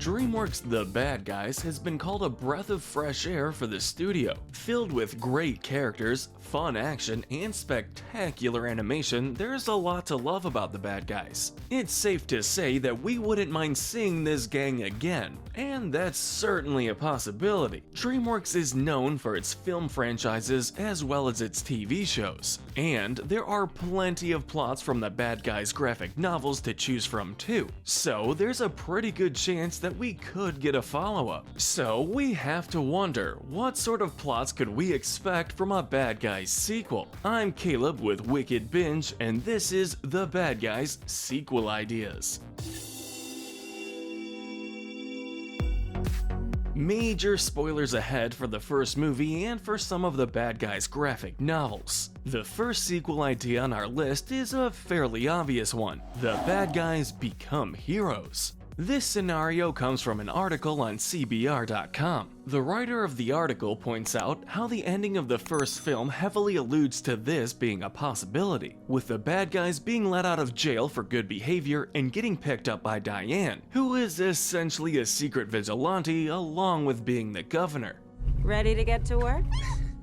DreamWorks' The Bad Guys has been called a breath of fresh air for the studio. Filled with great characters, fun action, and spectacular animation, there's a lot to love about The Bad Guys. It's safe to say that we wouldn't mind seeing this gang again, and that's certainly a possibility. DreamWorks is known for its film franchises as well as its TV shows, and there are plenty of plots from The Bad Guys graphic novels to choose from too, so there's a pretty good chance that we could get a follow-up. So we have to wonder, what sort of plots could we expect from a Bad Guys sequel? I'm Caleb with Wicked Binge, and this is The Bad Guys Sequel Ideas. Major spoilers ahead for the first movie and for some of the Bad Guys graphic novels. The first sequel idea on our list is a fairly obvious one. The Bad Guys become heroes. This scenario comes from an article on CBR.com. The writer of the article points out how the ending of the first film heavily alludes to this being a possibility, with the bad guys being let out of jail for good behavior and getting picked up by Diane, who is essentially a secret vigilante along with being the governor. Ready to get to work?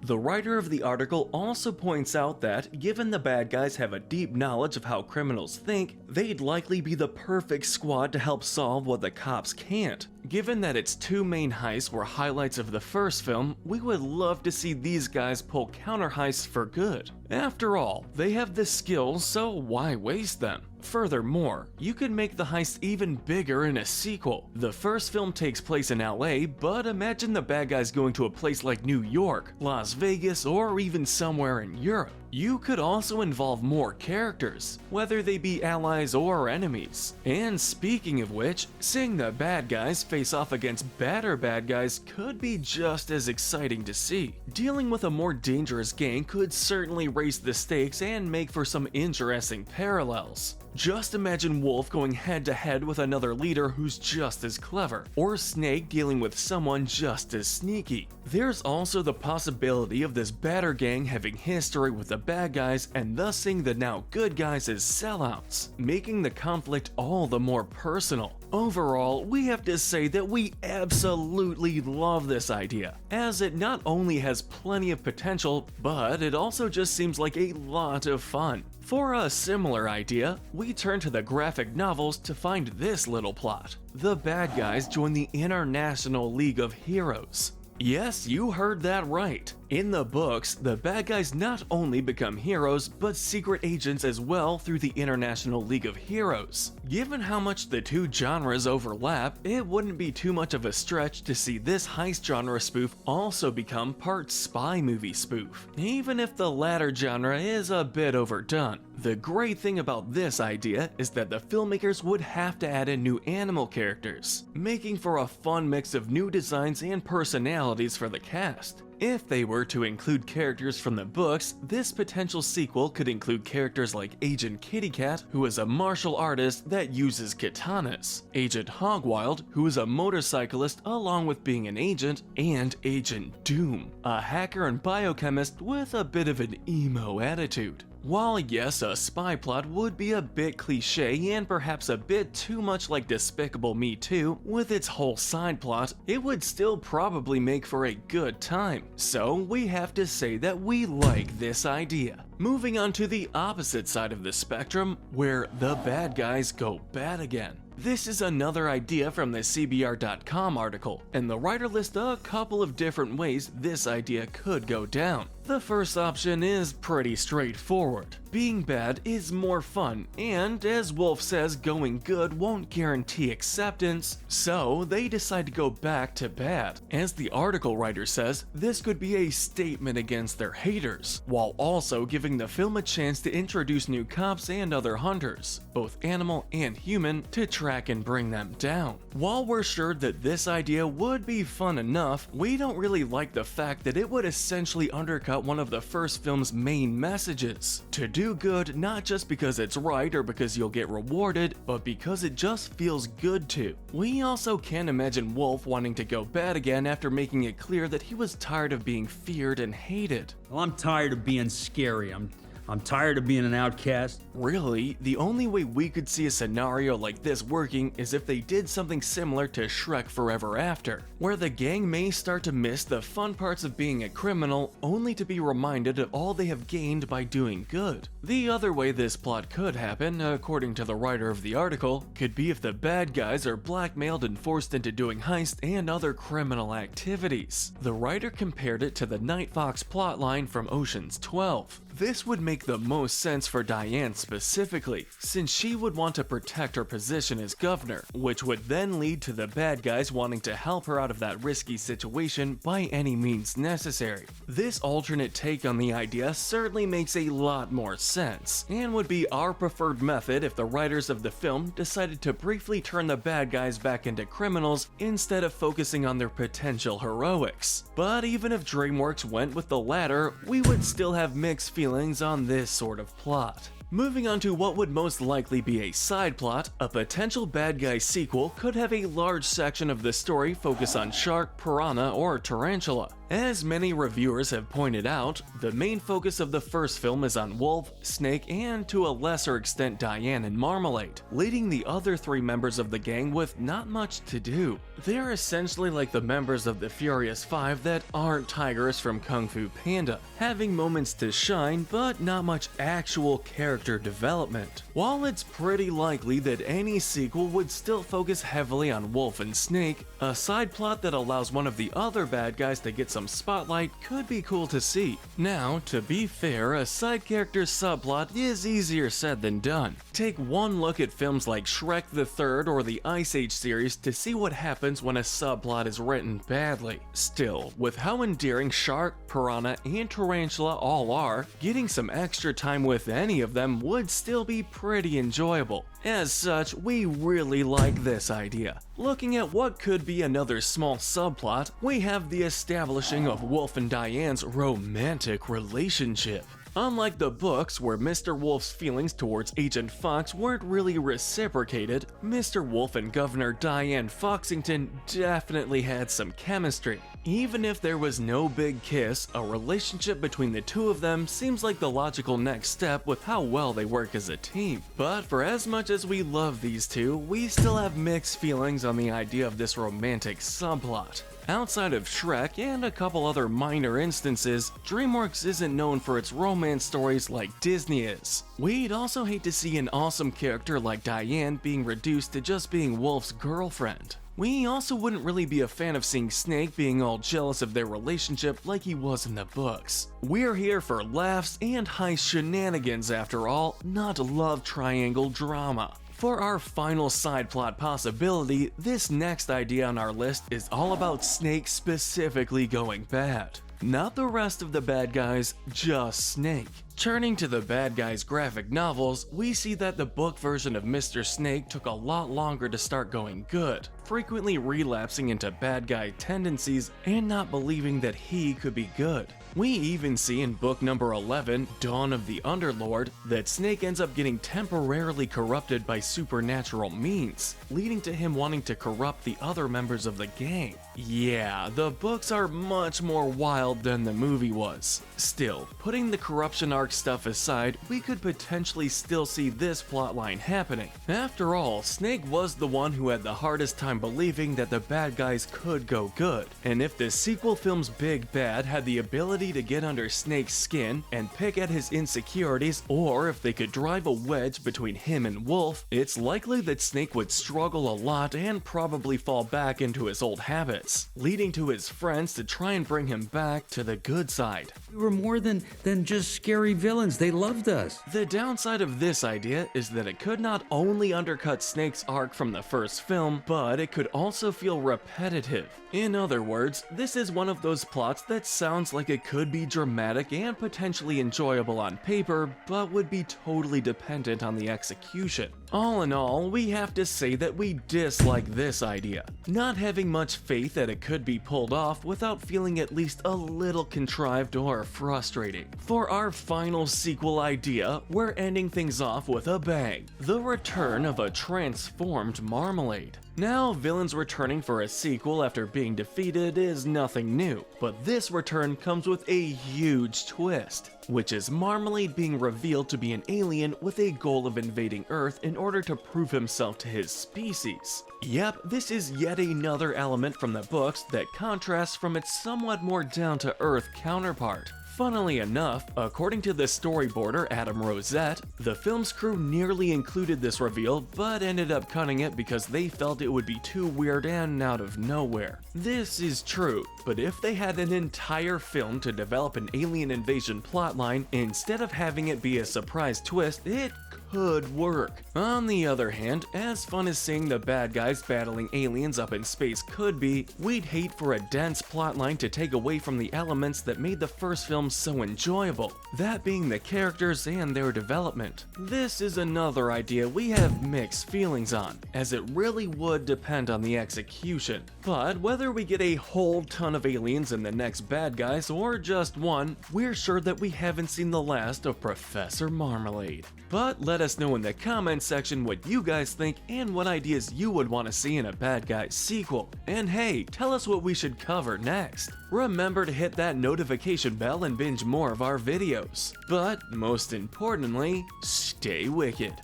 The writer of the article also points out that, given the bad guys have a deep knowledge of how criminals think, they'd likely be the perfect squad to help solve what the cops can't. Given that its two main heists were highlights of the first film, we would love to see these guys pull counter heists for good. After all, they have the skills, so why waste them? Furthermore, you could make the heist even bigger in a sequel. The first film takes place in LA, but imagine the bad guys going to a place like New York, Las Vegas, or even somewhere in Europe. You could also involve more characters, whether they be allies or enemies. And speaking of which, seeing the bad guys face off against badder bad guys could be just as exciting to see. Dealing with a more dangerous gang could certainly raise the stakes and make for some interesting parallels. Just imagine Wolf going head to head with another leader who's just as clever, or Snake dealing with someone just as sneaky. There's also the possibility of this badder gang having history with the bad guys and thus seeing the now good guys as sellouts, making the conflict all the more personal. Overall, we have to say that we absolutely love this idea, as it not only has plenty of potential, but it also just seems like a lot of fun. For a similar idea, we turn to the graphic novels to find this little plot. The bad guys join the International League of Heroes. Yes, you heard that right. In the books, the bad guys not only become heroes, but secret agents as well through the International League of Heroes. Given how much the two genres overlap, it wouldn't be too much of a stretch to see this heist genre spoof also become part spy movie spoof, even if the latter genre is a bit overdone. The great thing about this idea is that the filmmakers would have to add in new animal characters, making for a fun mix of new designs and personalities for the cast. If they were to include characters from the books, this potential sequel could include characters like Agent Kitty Cat, who is a martial artist that uses katanas, Agent Hogwild, who is a motorcyclist along with being an agent, and Agent Doom, a hacker and biochemist with a bit of an emo attitude. While yes, a spy plot would be a bit cliche and perhaps a bit too much like Despicable Me 2 with its whole side plot, it would still probably make for a good time. So we have to say that we like this idea. Moving on to the opposite side of the spectrum, where the bad guys go bad again. This is another idea from the CBR.com article, and the writer lists a couple of different ways this idea could go down. The first option is pretty straightforward. Being bad is more fun, and as Wolf says, going good won't guarantee acceptance, so they decide to go back to bad. As the article writer says, this could be a statement against their haters, while also giving the film a chance to introduce new cops and other hunters, both animal and human, to track and bring them down. While we're sure that this idea would be fun enough, we don't really like the fact that it would essentially undercut one of the first film's main messages. To do good not just because it's right or because you'll get rewarded, but because it just feels good to. We also can't imagine Wolf wanting to go bad again after making it clear that he was tired of being feared and hated. Well, I'm tired of being scary. I'm I'm tired of being an outcast. Really, the only way we could see a scenario like this working is if they did something similar to Shrek Forever After, where the gang may start to miss the fun parts of being a criminal only to be reminded of all they have gained by doing good. The other way this plot could happen, according to the writer of the article, could be if the bad guys are blackmailed and forced into doing heists and other criminal activities. The writer compared it to the Night Fox plotline from Ocean's 12. This would make the most sense for Diane specifically, since she would want to protect her position as governor, which would then lead to the bad guys wanting to help her out of that risky situation by any means necessary. This alternate take on the idea certainly makes a lot more sense, and would be our preferred method if the writers of the film decided to briefly turn the bad guys back into criminals instead of focusing on their potential heroics. But even if DreamWorks went with the latter, we would still have mixed feelings on this sort of plot. Moving on to what would most likely be a side plot, a potential bad guy sequel could have a large section of the story focus on shark, piranha, or tarantula. As many reviewers have pointed out, the main focus of the first film is on Wolf, Snake, and to a lesser extent Diane and Marmalade, leaving the other three members of the gang with not much to do. They're essentially like the members of the Furious Five that aren't tigers from Kung Fu Panda, having moments to shine but not much actual character development. While it's pretty likely that any sequel would still focus heavily on Wolf and Snake, a side plot that allows one of the other bad guys to get some spotlight could be cool to see. Now, to be fair, a side character subplot is easier said than done. Take one look at films like Shrek the Third or the Ice Age series to see what happens when a subplot is written badly. Still, with how endearing Shark, Piranha, and Tarantula all are, getting some extra time with any of them would still be pretty enjoyable. As such, we really like this idea. Looking at what could be another small subplot, we have the establishing of Wolf and Diane's romantic relationship. Unlike the books, where Mr. Wolf's feelings towards Agent Fox weren't really reciprocated, Mr. Wolf and Governor Diane Foxington definitely had some chemistry. Even if there was no big kiss, a relationship between the two of them seems like the logical next step with how well they work as a team. But for as much as we love these two, we still have mixed feelings on the idea of this romantic subplot. Outside of Shrek and a couple other minor instances, DreamWorks isn't known for its romance stories like Disney is. We'd also hate to see an awesome character like Diane being reduced to just being Wolf's girlfriend. We also wouldn't really be a fan of seeing Snake being all jealous of their relationship like he was in the books. We're here for laughs and high shenanigans after all, not love triangle drama. For our final side plot possibility, this next idea on our list is all about Snake specifically going bad. Not the rest of the bad guys, just Snake. Turning to the bad guys' graphic novels, we see that the book version of Mr. Snake took a lot longer to start going good, frequently relapsing into bad guy tendencies and not believing that he could be good. We even see in book number 11, Dawn of the Underlord, that Snake ends up getting temporarily corrupted by supernatural means, leading to him wanting to corrupt the other members of the gang. Yeah, the books are much more wild than the movie was. Still, putting the corruption arc stuff aside, we could potentially still see this plotline happening. After all, Snake was the one who had the hardest time believing that the bad guys could go good, and if the sequel film's big bad had the ability to get under Snake's skin and pick at his insecurities, or if they could drive a wedge between him and Wolf, it's likely that Snake would struggle a lot and probably fall back into his old habits, leading to his friends to try and bring him back to the good side. We were more than just scary villains. They loved us. The downside of this idea is that it could not only undercut Snake's arc from the first film, but it could also feel repetitive. In other words, this is one of those plots that sounds like it could be dramatic and potentially enjoyable on paper, but would be totally dependent on the execution. All in all, we have to say that we dislike this idea, not having much faith that it could be pulled off without feeling at least a little contrived or frustrating. For our final final sequel idea, we're ending things off with a bang. The return of a transformed Marmalade. Now, villains returning for a sequel after being defeated is nothing new, but this return comes with a huge twist, which is Marmalade being revealed to be an alien with a goal of invading Earth in order to prove himself to his species. Yep, this is yet another element from the books that contrasts from its somewhat more down-to-earth counterpart. Funnily enough, according to the storyboarder Adam Rosette, the film's crew nearly included this reveal, but ended up cutting it because they felt it would be too weird and out of nowhere. This is true, but if they had an entire film to develop an alien invasion plotline, instead of having it be a surprise twist, it could work. On the other hand, as fun as seeing the bad guys battling aliens up in space could be, we'd hate for a dense plotline to take away from the elements that made the first film so enjoyable, that being the characters and their development. This is another idea we have mixed feelings on, as it really would depend on the execution. But whether we get a whole ton of aliens in the next bad guys or just one, we're sure that we haven't seen the last of Professor Marmalade. But let us know in the comments section what you guys think and what ideas you would want to see in a Bad Guys sequel. And hey, tell us what we should cover next. Remember to hit that notification bell and binge more of our videos. But most importantly, stay wicked.